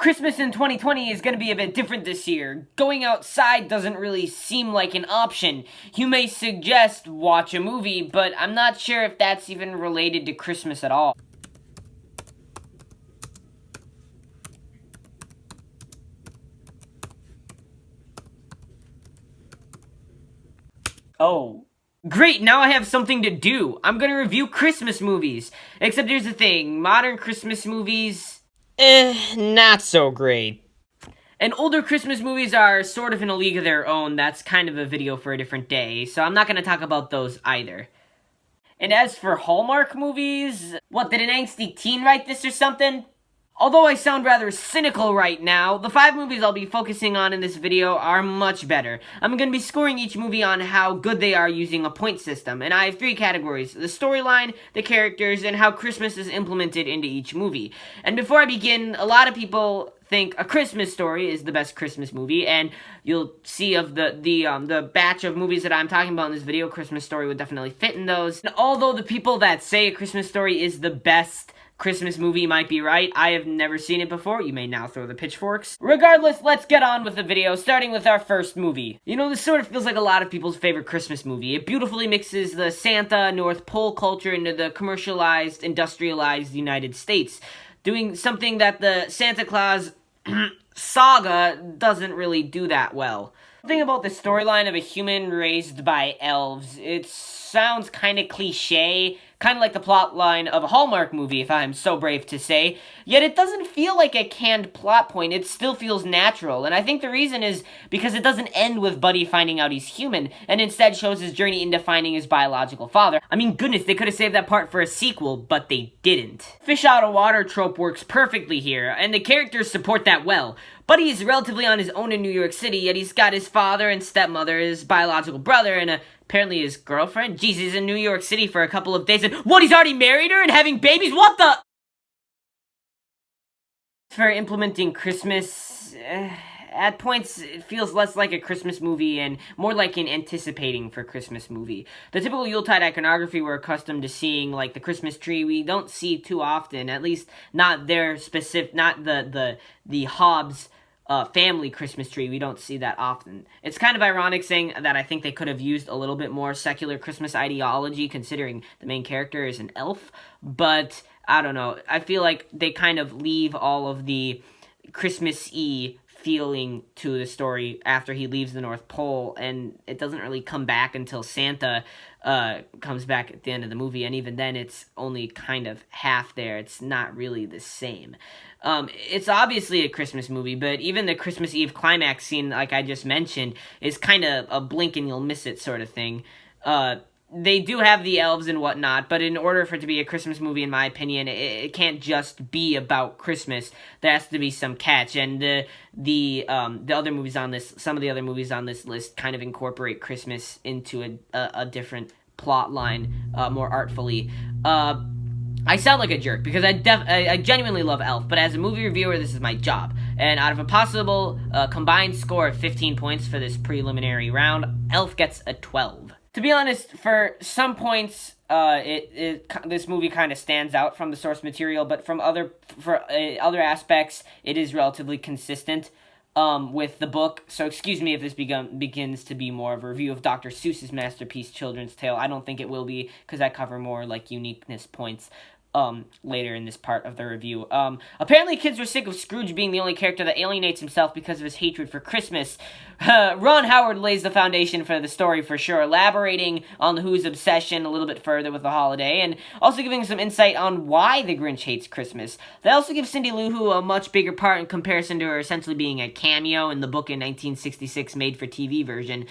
Christmas in 2020 is going to be a bit different this year. Going outside doesn't really seem like an option. You may suggest watch a movie, but I'm not sure if that's even related to Christmas at all. Oh. Great, now I have something to do. I'm gonna review Christmas movies. Except here's the thing, modern Christmas movies, not so great. And older Christmas movies are sort of in a league of their own. That's kind of a video for a different day, so I'm not gonna talk about those either. And as for Hallmark movies, what, did an angsty teen write this or something? Although I sound rather cynical right now, the 5 movies I'll be focusing on in this video are much better. I'm going to be scoring each movie on how good they are using a point system, and I have 3 categories: the storyline, the characters, and how Christmas is implemented into each movie. And before I begin, a lot of people think A Christmas Story is the best Christmas movie, and you'll see of the batch of movies that I'm talking about in this video, Christmas Story would definitely fit in those. And although the people that say A Christmas Story is the best Christmas movie might be right, I have never seen it before. You may now throw the pitchforks. Regardless, let's get on with the video, starting with our first movie. You know, this sort of feels like a lot of people's favorite Christmas movie. It beautifully mixes the Santa, North Pole culture into the commercialized, industrialized United States, doing something that the Santa Claus saga doesn't really do that well. Something about the storyline of a human raised by elves, it sounds kind of cliche, kind of like the plot line of a Hallmark movie, if I'm so brave to say, yet it doesn't feel like a canned plot point. It still feels natural, and I think the reason is because it doesn't end with Buddy finding out he's human, and instead shows his journey into finding his biological father. I mean, goodness, they could have saved that part for a sequel, but they didn't. Fish out of water trope works perfectly here, and the characters support that well. Buddy is relatively on his own in New York City, yet he's got his father and stepmother, his biological brother, and apparently his girlfriend. Jeez, he's in New York City for a couple of days, and what, he's already married her and having babies? What the? For implementing Christmas, at points it feels less like a Christmas movie and more like an anticipating for Christmas movie. The typical Yuletide iconography we're accustomed to seeing, like the Christmas tree, we don't see too often, at least not their specific, not the Hobbs family Christmas tree. We don't see that often. It's kind of ironic saying that I think they could have used a little bit more secular Christmas ideology, considering the main character is an elf, but I don't know. I feel like they kind of leave all of the Christmas-y feeling to the story after he leaves the North Pole, and it doesn't really come back until Santa comes back at the end of the movie, and even then it's only kind of half there. It's not really the same. It's obviously a Christmas movie, but even the Christmas Eve climax scene, like I just mentioned, is kind of a blink and you'll miss it sort of thing. They do have the elves and whatnot, but in order for it to be a Christmas movie, in my opinion, it can't just be about Christmas. There has to be some catch, and the other movies on this, some of the other movies on this list, kind of incorporate Christmas into a different plot line more artfully. I sound like a jerk because I genuinely love Elf, but as a movie reviewer, this is my job. And out of a possible combined score of 15 points for this preliminary round, Elf gets a 12. To be honest, for some points, this movie kind of stands out from the source material, but for other aspects, it is relatively consistent with the book. So excuse me if this begins to be more of a review of Dr. Seuss's masterpiece, Children's Tale. I don't think it will be, because I cover more like uniqueness points later in this part of the review. Apparently kids were sick of Scrooge being the only character that alienates himself because of his hatred for Christmas. Ron Howard lays the foundation for the story for sure, elaborating on the Who's obsession a little bit further with the holiday, and also giving some insight on why the Grinch hates Christmas. They also give Cindy Lou Who a much bigger part in comparison to her essentially being a cameo in the book in 1966 made-for-TV version.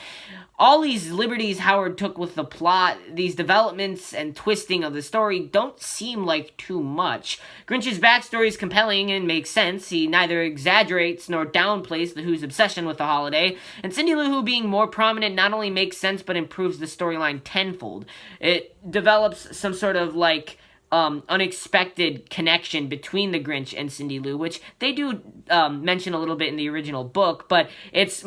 All these liberties Howard took with the plot, these developments and twisting of the story don't seem like too much. Grinch's backstory is compelling and makes sense. He neither exaggerates nor downplays the Who's obsession with the holiday, and Cindy Lou Who being more prominent not only makes sense but improves the storyline tenfold. It develops some sort of like unexpected connection between the Grinch and Cindy Lou, which they do mention a little bit in the original book, but it's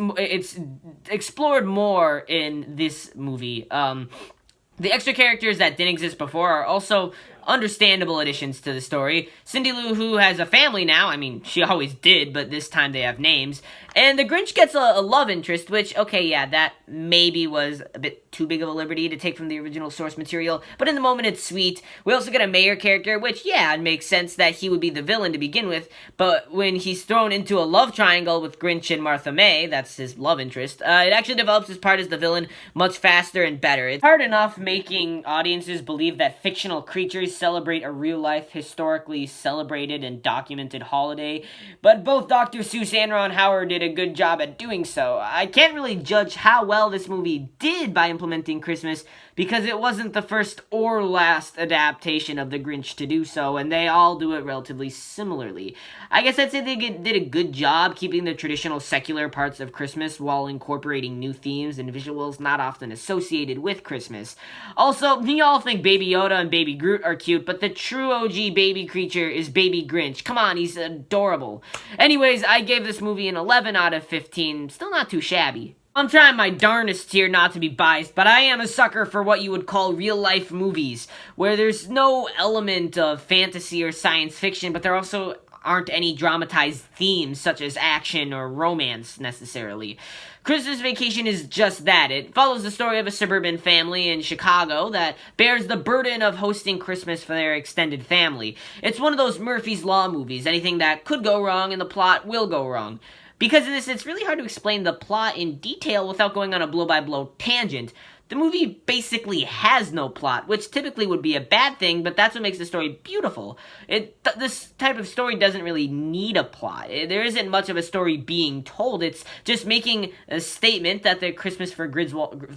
explored more in this movie. The extra characters that didn't exist before are also understandable additions to the story. Cindy Lou Who has a family now. I mean, she always did, but this time they have names. And the Grinch gets a love interest, which, okay, yeah, that maybe was a bit too big of a liberty to take from the original source material, but in the moment it's sweet. We also get a mayor character, which, yeah, it makes sense that he would be the villain to begin with, but when he's thrown into a love triangle with Grinch and Martha May, that's his love interest, it actually develops his part as the villain much faster and better. It's hard enough making audiences believe that fictional creatures celebrate a real-life, historically celebrated and documented holiday, but both Dr. Seuss and Ron Howard did a good job at doing so. I can't really judge how well this movie did by implementing Christmas because it wasn't the first or last adaptation of The Grinch to do so, and they all do it relatively similarly. I guess I'd say they did a good job keeping the traditional secular parts of Christmas while incorporating new themes and visuals not often associated with Christmas. Also, we all think Baby Yoda and Baby Groot are cute, but the true OG baby creature is Baby Grinch. Come on, he's adorable. Anyways, I gave this movie an 11 out of 15. Still not too shabby. I'm trying my darnest here not to be biased, but I am a sucker for what you would call real-life movies, where there's no element of fantasy or science fiction, but there also aren't any dramatized themes such as action or romance necessarily. Christmas Vacation is just that. It follows the story of a suburban family in Chicago that bears the burden of hosting Christmas for their extended family. It's one of those Murphy's Law movies. Anything that could go wrong in the plot will go wrong. Because of this, it's really hard to explain the plot in detail without going on a blow-by-blow tangent. The movie basically has no plot, which typically would be a bad thing, but that's what makes the story beautiful. This type of story doesn't really need a plot. There isn't much of a story being told. It's just making a statement that the Christmas for the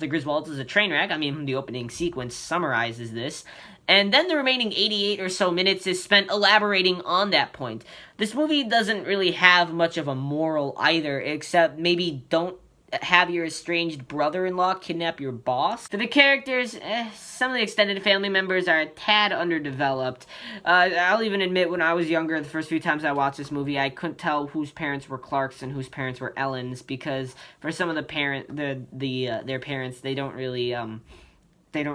Griswolds is a train wreck. I mean, the opening sequence summarizes this. And then the remaining 88 or so minutes is spent elaborating on that point. This movie doesn't really have much of a moral either, except maybe don't have your estranged brother-in-law kidnap your boss. For the characters, some of the extended family members are a tad underdeveloped. I'll even admit when I was younger, the first few times I watched this movie, I couldn't tell whose parents were Clarks and whose parents were Ellens, because for some of the their parents, they don't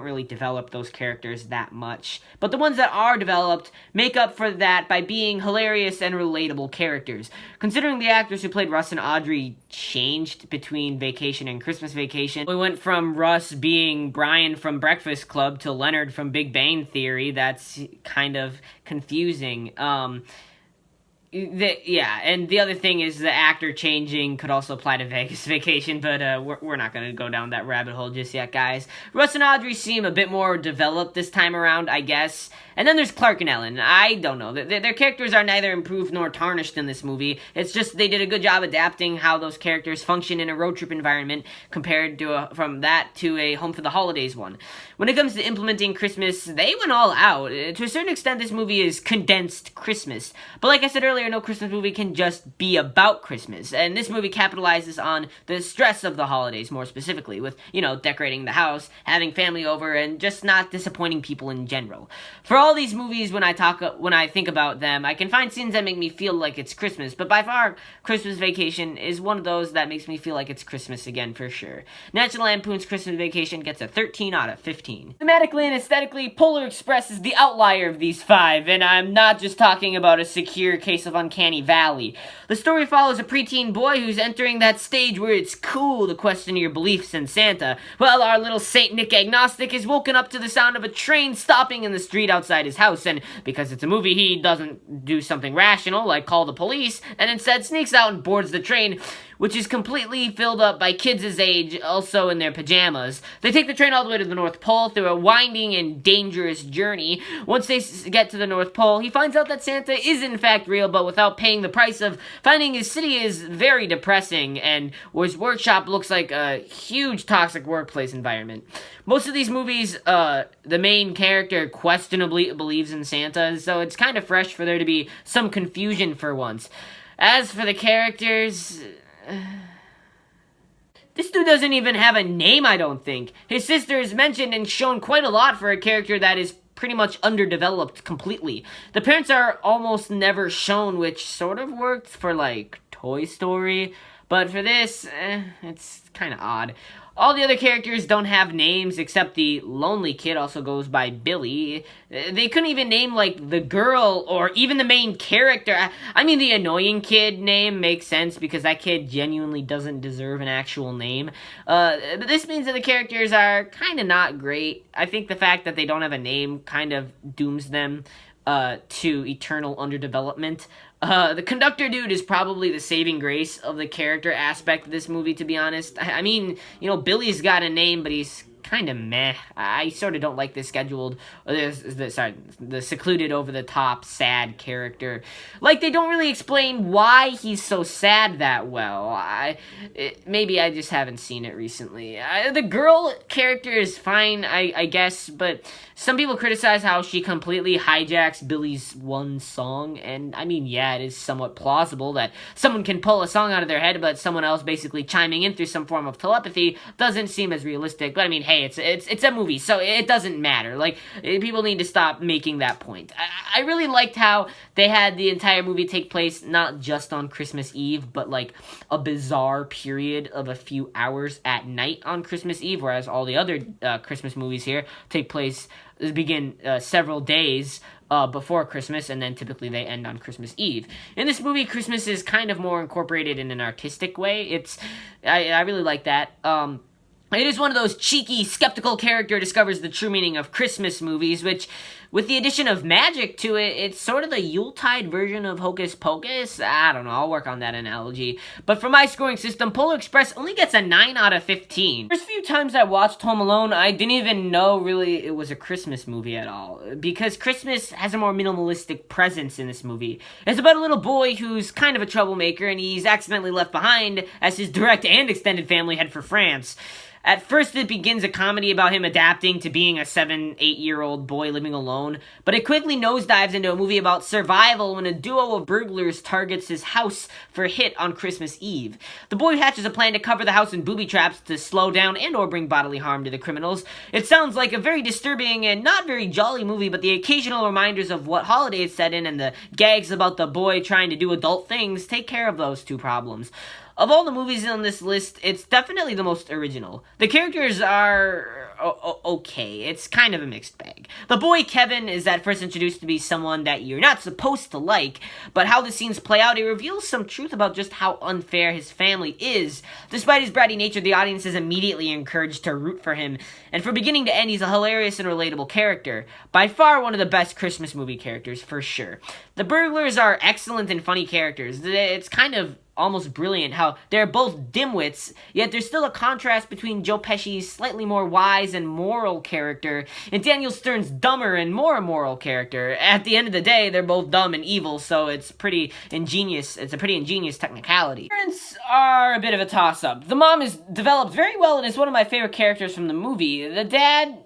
really develop those characters that much. But the ones that are developed make up for that by being hilarious and relatable characters. Considering the actors who played Russ and Audrey changed between Vacation and Christmas Vacation, we went from Russ being Brian from Breakfast Club to Leonard from Big Bang Theory. That's kind of confusing. And the other thing is the actor changing could also apply to Vegas Vacation, but we're not going to go down that rabbit hole just yet, guys. Russ and Audrey seem a bit more developed this time around, I guess. And then there's Clark and Ellen. I don't know. Their characters are neither improved nor tarnished in this movie. It's just they did a good job adapting how those characters function in a road trip environment compared to from that to a Home for the Holidays one. When it comes to implementing Christmas, they went all out. To a certain extent, this movie is condensed Christmas. But like I said earlier, no Christmas movie can just be about Christmas. And this movie capitalizes on the stress of the holidays, more specifically, with, decorating the house, having family over, and just not disappointing people in general. For all these movies, when I think about them, I can find scenes that make me feel like it's Christmas, but by far, Christmas Vacation is one of those that makes me feel like it's Christmas again, for sure. National Lampoon's Christmas Vacation gets a 13 out of 15. Thematically and aesthetically, Polar Express is the outlier of these five, and I'm not just talking about a secure case of Uncanny Valley. The story follows a preteen boy who's entering that stage where it's cool to question your beliefs in Santa, while our little Saint Nick agnostic is woken up to the sound of a train stopping in the street outside his house, and because it's a movie, he doesn't do something rational like call the police, and instead sneaks out and boards the train, which is completely filled up by kids his age, also in their pajamas. They take the train all the way to the North Pole through a winding and dangerous journey. Once they get to the North Pole, he finds out that Santa is in fact real, but without paying the price of finding his city is very depressing, and his workshop looks like a huge toxic workplace environment. Most of these movies, the main character questionably believes in Santa, so it's kind of fresh for there to be some confusion for once. As for the characters, this dude doesn't even have a name, I don't think. His sister is mentioned and shown quite a lot for a character that is pretty much underdeveloped completely. The parents are almost never shown, which sort of worked for, Toy Story, but for this, it's kind of odd. All the other characters don't have names except the lonely kid also goes by Billy. They couldn't even name, like, the girl or even the main character. I mean, the annoying kid name makes sense because that kid genuinely doesn't deserve an actual name. But this means that the characters are kind of not great. I think the fact that they don't have a name kind of dooms them to eternal underdevelopment. The conductor dude is probably the saving grace of the character aspect of this movie, to be honest. I mean, Billy's got a name, but he's kind of meh. I sort of don't like the secluded over-the-top sad character. Like, they don't really explain why he's so sad that well. Maybe I just haven't seen it recently. The girl character is fine, I guess, but some people criticize how she completely hijacks Billy's one song, and I mean, yeah, it is somewhat plausible that someone can pull a song out of their head, but someone else basically chiming in through some form of telepathy doesn't seem as realistic. But I mean, hey, it's a movie, so it doesn't matter. Like, people need to stop making that point. I really liked how they had the entire movie take place not just on Christmas Eve, but like a bizarre period of a few hours at night on Christmas Eve, whereas all the other Christmas movies here begin several days before Christmas, and then typically they end on Christmas Eve. In this movie, Christmas is kind of more incorporated in an artistic way. I really like that. It is one of those cheeky, skeptical character discovers the true meaning of Christmas movies, which, with the addition of magic to it, it's sort of the Yuletide version of Hocus Pocus. I don't know, I'll work on that analogy. But for my scoring system, Polar Express only gets a 9 out of 15. First few times I watched Home Alone, I didn't even know really it was a Christmas movie at all, because Christmas has a more minimalistic presence in this movie. It's about a little boy who's kind of a troublemaker, and he's accidentally left behind as his direct and extended family head for France. At first, it begins a comedy about him adapting to being a 7-8-year-old boy living alone, but it quickly nosedives into a movie about survival when a duo of burglars targets his house for a hit on Christmas Eve. The boy hatches a plan to cover the house in booby traps to slow down and or bring bodily harm to the criminals. It sounds like a very disturbing and not very jolly movie, but the occasional reminders of what holiday it's set in and the gags about the boy trying to do adult things take care of those two problems. Of all the movies on this list, it's definitely the most original. The characters are okay. It's kind of a mixed bag. The boy, Kevin, is at first introduced to be someone that you're not supposed to like, but how the scenes play out, it reveals some truth about just how unfair his family is. Despite his bratty nature, the audience is immediately encouraged to root for him, and from beginning to end, he's a hilarious and relatable character. By far one of the best Christmas movie characters, for sure. The burglars are excellent and funny characters. It's kind of almost brilliant how they're both dimwits, yet there's still a contrast between Joe Pesci's slightly more wise and moral character and Daniel Stern's dumber and more immoral character. At the end of the day, they're both dumb and evil, so it's pretty ingenious. It's a pretty ingenious technicality. Parents are a bit of a toss-up. The mom is developed very well and is one of my favorite characters from the movie. The dad,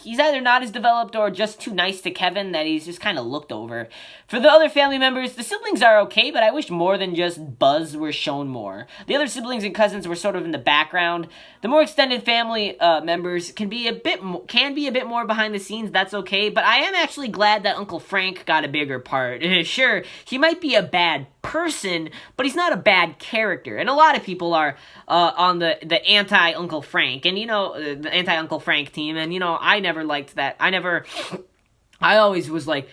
he's either not as developed or just too nice to Kevin that he's just kind of looked over. For the other family members, the siblings are okay, but I wish more than just Buzz were shown more. The other siblings and cousins were sort of in the background. The more extended family members can be a bit more behind the scenes. That's okay, but I am actually glad that Uncle Frank got a bigger part. Sure, he might be a bad person, but he's not a bad character, and a lot of people are on the anti-Uncle Frank, and the anti-Uncle Frank team, and I never liked that. I always was like,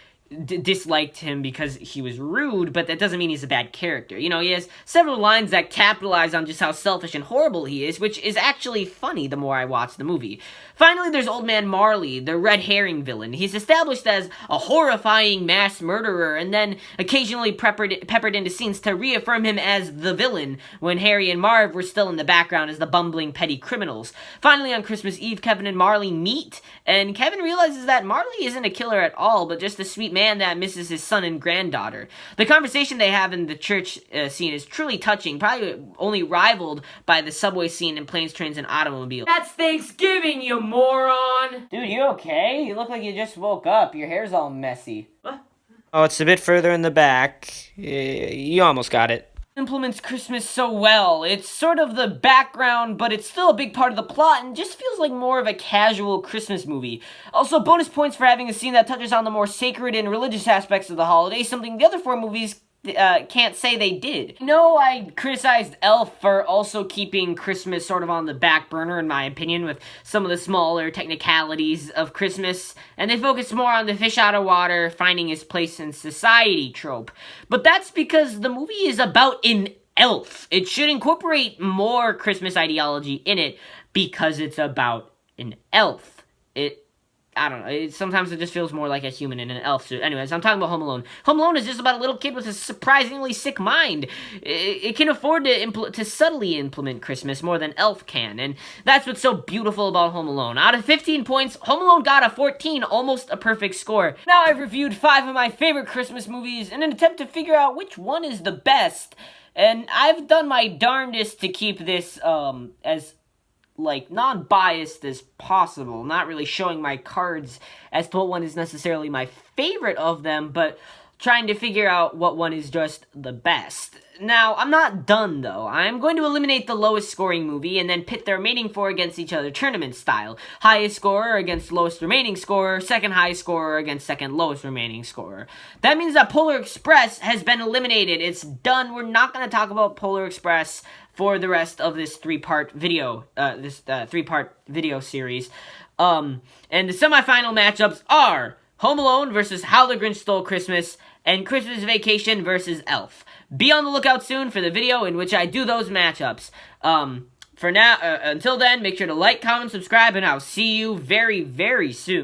disliked him because he was rude, but that doesn't mean he's a bad character. He has several lines that capitalize on just how selfish and horrible he is, which is actually funny the more I watch the movie. Finally, there's Old Man Marley, the red herring villain. He's established as a horrifying mass murderer, and then occasionally peppered into scenes to reaffirm him as the villain, when Harry and Marv were still in the background as the bumbling petty criminals. Finally, on Christmas Eve, Kevin and Marley meet, and Kevin realizes that Marley isn't a killer at all, but just a sweet man that misses his son and granddaughter. The conversation they have in the church scene is truly touching, probably only rivaled by the subway scene in Planes, Trains, and Automobiles. That's Thanksgiving, you moron! Dude, you okay? You look like you just woke up. Your hair's all messy. What? Oh, it's a bit further in the back. You almost got it. Implements Christmas so well. It's sort of the background, but it's still a big part of the plot and just feels like more of a casual Christmas movie. Also, bonus points for having a scene that touches on the more sacred and religious aspects of the holiday, something the other four movies can't say they did. No, I criticized Elf for also keeping Christmas sort of on the back burner, in my opinion, with some of the smaller technicalities of Christmas, and they focus more on the fish out of water, finding his place in society trope. But that's because the movie is about an elf. It should incorporate more Christmas ideology in it because it's about an elf. I don't know, sometimes it just feels more like a human in an elf suit. Anyways, I'm talking about Home Alone. Home Alone is just about a little kid with a surprisingly sick mind. It can afford to subtly implement Christmas more than Elf can, and that's what's so beautiful about Home Alone. Out of 15 points, Home Alone got a 14, almost a perfect score. Now I've reviewed 5 of my favorite Christmas movies in an attempt to figure out which one is the best, and I've done my darndest to keep this, as non-biased as possible, not really showing my cards as to what one is necessarily my favorite of them, but trying to figure out what one is just the best. Now, I'm not done, though. I'm going to eliminate the lowest scoring movie and then pit the remaining 4 against each other tournament style. Highest scorer against lowest remaining scorer, second highest scorer against second lowest remaining scorer. That means that Polar Express has been eliminated. It's done. We're not going to talk about Polar Express for the rest of this three-part video series. And the semifinal matchups are Home Alone versus How the Grinch Stole Christmas and Christmas Vacation versus Elf. Be on the lookout soon for the video in which I do those matchups. For now, until then, make sure to like, comment, subscribe, and I'll see you very, very soon.